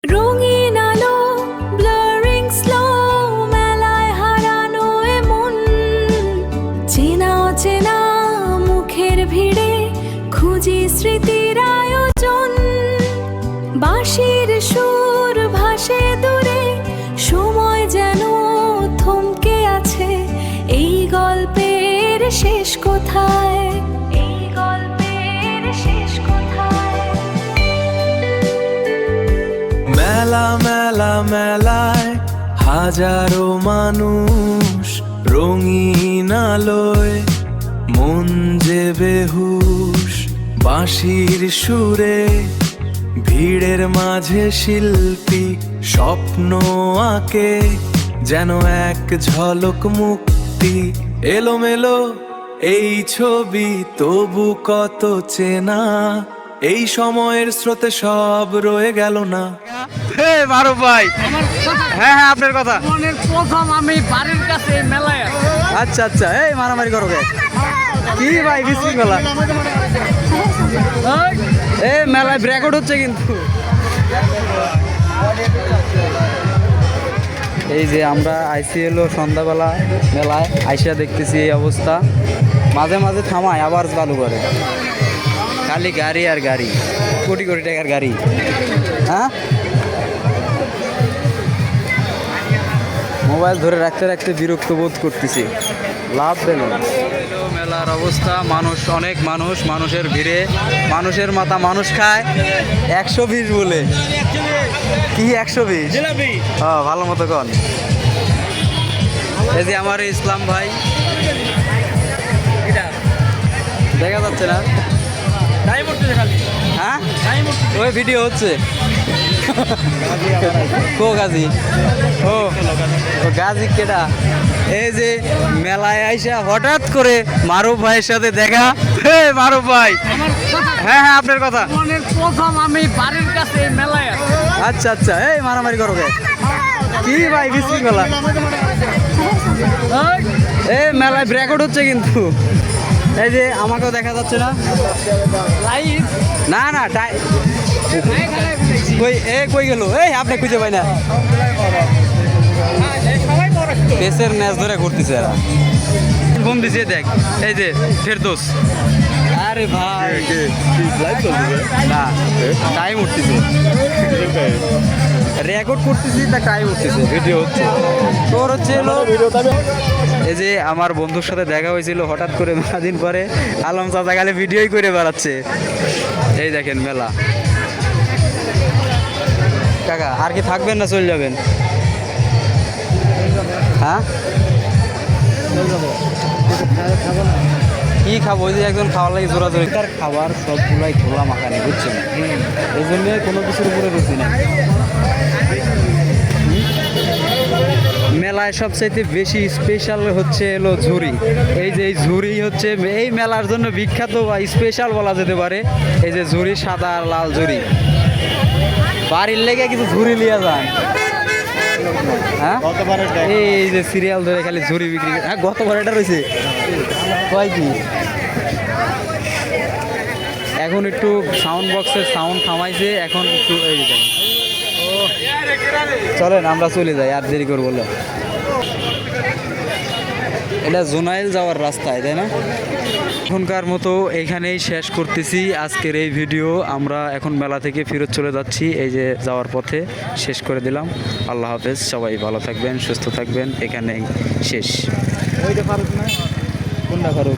রঙিন আলো blurring slow মেলায় হারানো এমন চেনা অচেনা মুখের ভিড়ে খুঁজি স্মৃতির আয়োজন। বাঁশির সুর ভাসে দূরে, সময় যেন থমকে আছে। এই গল্পের শেষ কোথায়? এই গল্পের শেষ কোথায়? মেলা মেলা মেলায় হাজারো মানুষ, রঙিন আলোয় মন যে বেহুশ। বাঁশির সুরে ভিড়ের মাঝে শিল্পী স্বপ্ন আঁকে, যেন এক ঝলক মুক্তি। এলোমেলো এই ছবি তবু কত চেনা, এই সময়ের স্রোতে সব রয়ে গেল না। মারুফ ভাই, হ্যাঁ হ্যাঁ আপনার কথা। মনের প্রথম আমি বাড়ির কাছে এই মেলায় আসি। আচ্ছা আচ্ছা, এই মারামারি করো কে? কি ভাই বিশৃঙ্খলা? এই মেলায় ব্রেকআউট হচ্ছে কিন্তু। এই যে আমরা আইসিএল ও সন্ধ্যাবেলা মেলায় আইসা দেখতেছি এই অবস্থা। মাঝে মাঝে থামায় আবার চালু করে, খালি গাড়ি আর গাড়ি, কোটি কোটি টাকার গাড়ি। হ্যাঁ, মোবাইল ধরে রাখতে রাখতে বিরক্ত বোধ করতেছি, লাভ পেল না। মেলার অবস্থা, মানুষ, অনেক মানুষ, মানুষের ভিড়ে, মানুষের মাথা মানুষ খায়। 120 বলে কি 120? হ্যাঁ, ভালো মতো কন। এই যে আমার ইসলাম ভাই, দেখা যাচ্ছে না? হ্যাঁ, ওই ভিডিও হচ্ছে। কো গাজী? ও গাজী কেডা? এই যে মেলায় আইসা হঠাৎ করে মারুফ ভাইয়ের সাথে দেখা। মারুফ ভাই, হ্যাঁ হ্যাঁ আপনার কথা। মনের প্রথম আমি বাড়ির কাছে এই মেলায় আসি। আচ্ছা আচ্ছা, এই মারামারি করো কে? কি ভাই বিশৃঙ্খলা? এই মেলায় ব্রেকআউট হচ্ছে কিন্তু। এই যে আমাকেও দেখা যাচ্ছে না। না না, কই কই গেল? এই আপনি খুঁজে পাই না। পেসের ম্যাচ ধরে ঘুরতেছে এরা। ফোন দিছে দেখ, এই যে ফেরদৌস। আরে ভাই না, টাইম উঠতেছে, রেকর্ড করতেছি, তা টাইম উঠতেছে, ভিডিও হচ্ছে। তোর হচ্ছে এই যে আমার বন্ধুর সাথে দেখা হয়েছিল হঠাৎ করে মেলা দিন পরে। আলম চাচা খালি ভিডিওই করে বেড়াচ্ছে। এই দেখেন মেলা। কাকা আর কি থাকবেন না চলে যাবেন? হ্যাঁ, কি খাবো? ওই যে একজন খাওয়ার লাগে জোরাজোরি। তার খাবার সবগুলাই খোলা মাখানি, বুঝছেন? এই জন্য কোনো কিছুর উপরে রুচি নেই। মেলায় সবচাইতে বেশি স্পেশাল হচ্ছে এলো ঝুড়ি। এই যে এই ঝুড়ি হচ্ছে এই মেলার জন্য বিখ্যাত বা স্পেশাল বলা যেতে পারে। এই যে ঝুড়ি, সাদা আর লাল ঝুড়ি। বাড়ির লেগে কিছু ঝুড়ি লিয়ে যান। হ্যাঁ, এই যে সিরিয়াল ধরে খালি ঝুড়ি বিক্রি। হ্যাঁ, গতবার এটা রয়েছে কয় কি? এখন একটু সাউন্ড বক্সের সাউন্ড থামাইছে, এখন একটু এই চলেন আমরা চলে যাই, আর দেরি করবো বলে। এটা জোনাইল যাওয়ার রাস্তায়, তাই না? এখনকার মতো এখানেই শেষ করতেছি আজকের এই ভিডিও। আমরা এখন মেলা থেকে ফেরত চলে যাচ্ছি, এই যে যাওয়ার পথে শেষ করে দিলাম। আল্লাহ হাফেজ, সবাই ভালো থাকবেন, সুস্থ থাকবেন। এখানেই শেষ। ওইটা ফারুক না, কোনটা ফারুক?